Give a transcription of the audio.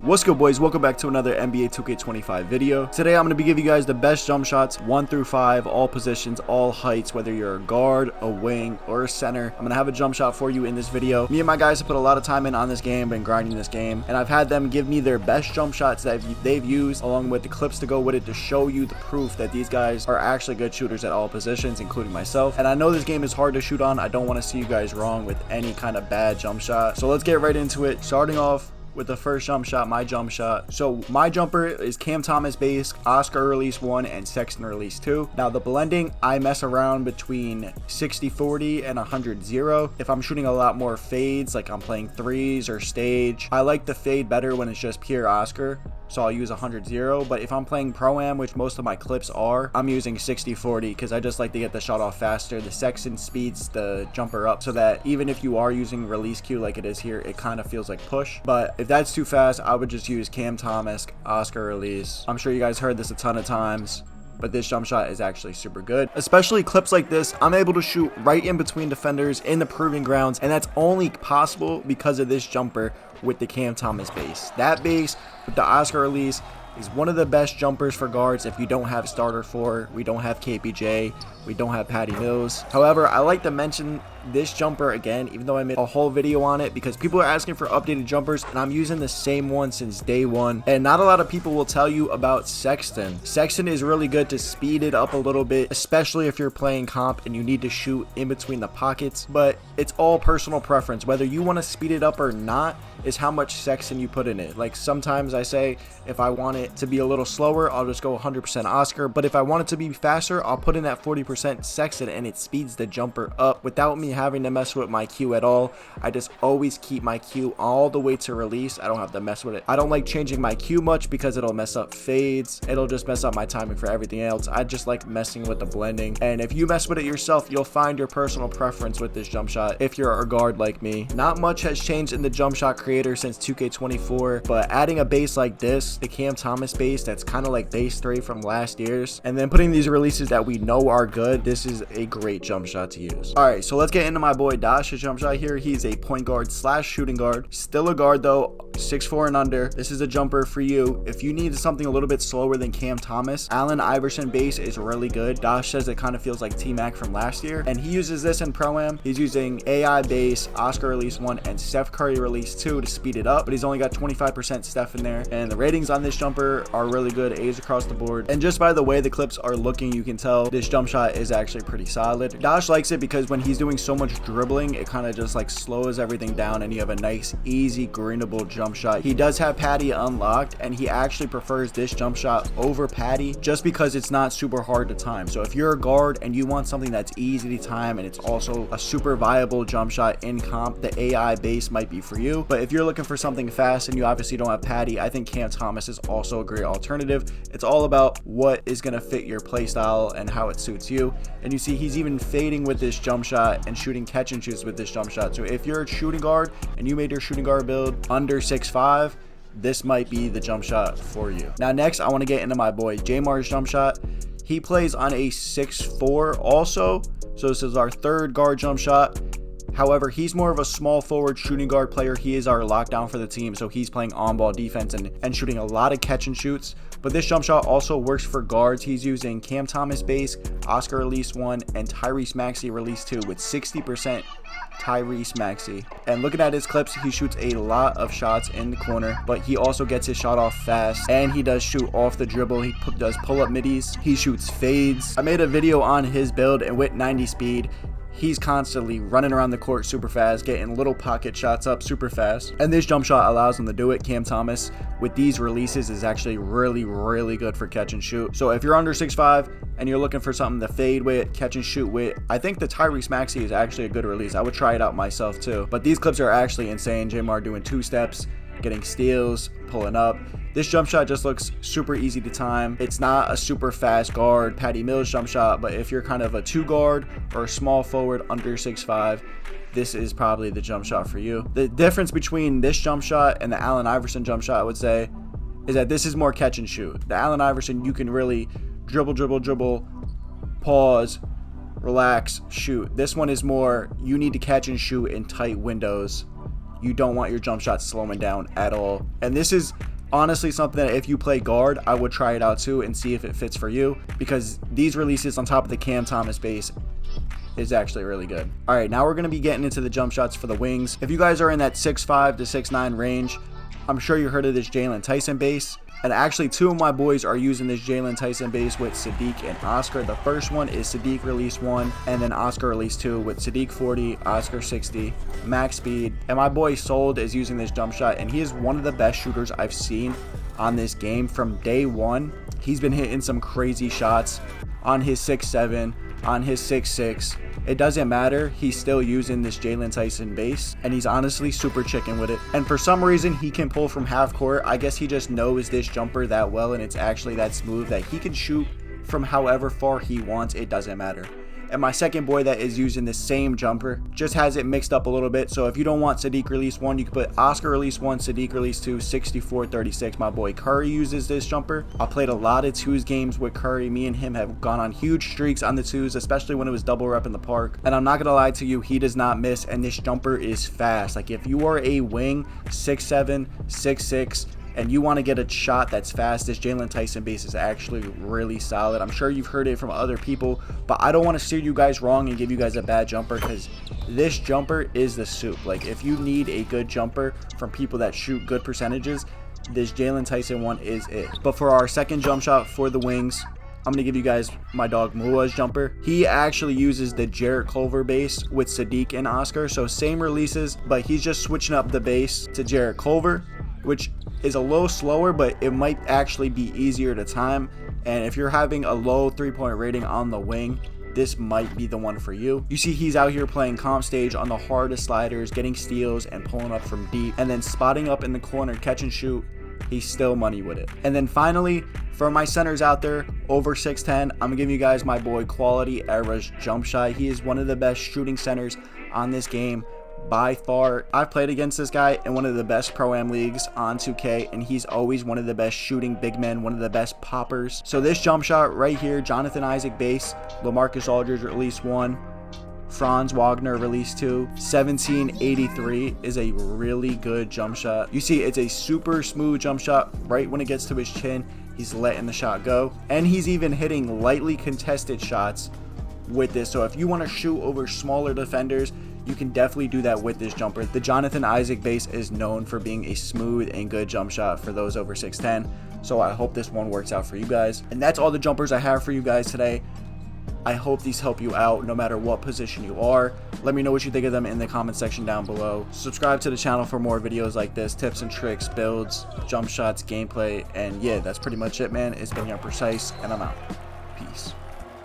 What's good, boys? Welcome back to another NBA 2K25 video. Today I'm going to be giving you guys the best jump shots 1 through 5, all positions, all heights, whether you're a guard, a wing, or a center. I'm going to have a jump shot for you in this video. Me and my guys have put a lot of time in on this game, been grinding this game, and I've had them give me their best jump shots that they've used, along with the clips to go with it, to show you the proof that these guys are actually good shooters at all positions, including myself. And I know this game is hard to shoot on. I don't want to see you guys wrong with any kind of bad jump shot. So let's get right into it. Starting off with the first jump shot, my jump shot. So my jumper is Cam Thomas base, Oscar release 1, and Sexton release 2. Now the blending, I mess around between 60-40 and 100-0. If I'm shooting a lot more fades, like I'm playing threes or stage, I like the fade better when it's just pure Oscar, so I'll use 100-0. But if I'm playing Pro-Am, which most of my clips are, I'm using 60-40 because I just like to get the shot off faster. The Sexton speeds the jumper up so that even if you are using release Q like it is here, it kind of feels like push. But if that's too fast, I would just use Cam Thomas, Oscar release. I'm sure you guys heard this a ton of times, but this jump shot is actually super good. Especially clips like this, I'm able to shoot right in between defenders in the proving grounds, and that's only possible because of this jumper with the Cam Thomas base. That base with the Oscar release is one of the best jumpers for guards if you don't have starter 4, we don't have KPJ, we don't have Patty Mills. However, I like to mention this jumper again, even though I made a whole video on it, because people are asking for updated jumpers and I'm using the same one since day one. And not a lot of people will tell you about Sexton. Sexton is really good to speed it up a little bit, especially if you're playing comp and you need to shoot in between the pockets. But it's all personal preference. Whether you want to speed it up or not is how much Sexton you put in it. Like sometimes I say if I want it to be a little slower, I'll just go 100% Oscar. But if I want it to be faster, I'll put in that 40% Sexton and it speeds the jumper up without me having to mess with my Q at all. I just always keep my Q all the way to release. I don't have to mess with it. I don't like changing my Q much because it'll mess up fades. It'll just mess up my timing for everything else. I just like messing with the blending. And if you mess with it yourself, you'll find your personal preference with this jump shot if you're a guard like me. Not much has changed in the jump shot creator since 2K24, but adding a base like this, the Cam Thomas base that's kind of like base 3 from last year's, and then putting these releases that we know are good, this is a great jump shot to use. All right, so let's get into my boy Dosh's jump shot here. He's a point guard slash shooting guard, still a guard though, 6'4" and under. This is a jumper for you if you need something a little bit slower than Cam Thomas. Allen Iverson base is really good. Dosh says it kind of feels like T-Mac from last year, and he uses this in Pro-Am. He's using AI base, Oscar release 1, and Steph Curry release 2 to speed it up, but he's only got 25% Steph in there, and the ratings on this jumper are really good, A's across the board. And just by the way the clips are looking, you can tell this jump shot is actually pretty solid. Dosh likes it because when he's doing so much dribbling, it kind of just like slows everything down and you have a nice, easy, greenable jump shot. He does have Patty unlocked, and he actually prefers this jump shot over Patty just because it's not super hard to time. So if you're a guard and you want something that's easy to time and it's also a super viable jump shot in comp, the AI base might be for you. But if you're looking for something fast and you obviously don't have Patty, I think Cam Thomas is also a great alternative. It's all about what is going to fit your play style and how it suits you. And you see he's even fading with this jump shot and shooting catch and shoots with this jump shot. So if you're a shooting guard and you made your shooting guard build under 6'5", this might be the jump shot for you. Now next, I want to get into my boy Jmar's jump shot. He plays on a 6'4" also, so this is our third guard jump shot. However, he's more of a small forward shooting guard player. He is our lockdown for the team, so he's playing on-ball defense and shooting a lot of catch and shoots. But this jump shot also works for guards. He's using Cam Thomas base, Oscar release 1, and Tyrese Maxey release 2 with 60% Tyrese Maxey. And looking at his clips, he shoots a lot of shots in the corner, but he also gets his shot off fast, and he does shoot off the dribble. He does pull-up middies. He shoots fades. I made a video on his build, and with 90 speed, he's constantly running around the court super fast, getting little pocket shots up super fast. And this jump shot allows him to do it. Cam Thomas with these releases is actually really good for catch and shoot. So if you're under 6'5" and you're looking for something to fade with, catch and shoot with, I think the Tyrese Maxey is actually a good release. I would try it out myself too. But these clips are actually insane. Jmar doing 2 steps, getting steals, pulling up. This jump shot just looks super easy to time. It's not a super fast guard Patty Mills jump shot, but if you're kind of a 2 guard or a small forward under 6'5", this is probably the jump shot for you. The difference between this jump shot and the Allen Iverson jump shot, I would say, is that this is more catch and shoot. The Allen Iverson, you can really dribble, pause, relax, shoot. This one is more, you need to catch and shoot in tight windows. You don't want your jump shot slowing down at all. And this is honestly something that if you play guard, I would try it out too and see if it fits for you, because these releases on top of the Cam Thomas base is actually really good. All right, now we're going to be getting into the jump shots for the wings. If you guys are in that 6'5 to 6'9 range, I'm sure you heard of this Jalen Tyson base. And actually, two of my boys are using this Jalen Tyson base with Sadiq and Oscar. The first one is Sadiq release 1, and then Oscar release 2 with Sadiq 40, Oscar 60, max speed. And my boy Sold is using this jump shot, and he is one of the best shooters I've seen on this game from day one. He's been hitting some crazy shots on his 6'7", on his 6'6". It doesn't matter, he's still using this Jalen Tyson base, and he's honestly super chicken with it. And for some reason, he can pull from half court. I guess he just knows this jumper that well, and it's actually that smooth that he can shoot from however far he wants. It doesn't matter. And my second boy that is using the same jumper just has it mixed up a little bit. So if you don't want Sadiq release 1, you can put Oscar release 1, Sadiq release 2, 64, 36. My boy Curry uses this jumper. I played a lot of twos games with Curry. Me and him have gone on huge streaks on the twos, especially when it was double rep in the park. And I'm not going to lie to you, he does not miss. And this jumper is fast. Like if you are a wing, 6'7", 6'6", and you want to get a shot that's fast, this Jalen Tyson base is actually really solid. I'm sure you've heard it from other people, but I don't want to steer you guys wrong and give you guys a bad jumper, because this jumper is the soup. Like if you need a good jumper from people that shoot good percentages, this Jalen Tyson one is it. But for our second jump shot for the wings, I'm going to give you guys my dog Muah's jumper. He actually uses the Jarrett Culver base with Sadiq and Oscar. So same releases, but he's just switching up the base to Jarrett Culver, which is a little slower, but it might actually be easier to time. And if you're having a low 3-point rating on the wing, this might be the one for you. You see he's out here playing comp stage on the hardest sliders, getting steals and pulling up from deep, and then spotting up in the corner, catch and shoot. He's still money with it. And then finally, for my centers out there over 6'10", I'm gonna give you guys my boy QualityEra's jump shot. He is one of the best shooting centers on this game by far. I've played against this guy in one of the best Pro-Am leagues on 2K, and he's always one of the best shooting big men, one of the best poppers. So this jump shot right here, Jonathan Isaac base, LaMarcus Aldridge release 1, Franz Wagner release 2, 1783 is a really good jump shot. You see it's a super smooth jump shot. Right when it gets to his chin, he's letting the shot go, and he's even hitting lightly contested shots with this. So if you want to shoot over smaller defenders, you can definitely do that with this jumper. The Jonathan Isaac base is known for being a smooth and good jump shot for those over 6'10". So I hope this one works out for you guys. And that's all the jumpers I have for you guys today. I hope these help you out no matter what position you are. Let me know what you think of them in the comment section down below. Subscribe to the channel for more videos like this, tips and tricks, builds, jump shots, gameplay, and yeah, that's pretty much it, man. It's been YoungPrecise, and I'm out. Peace.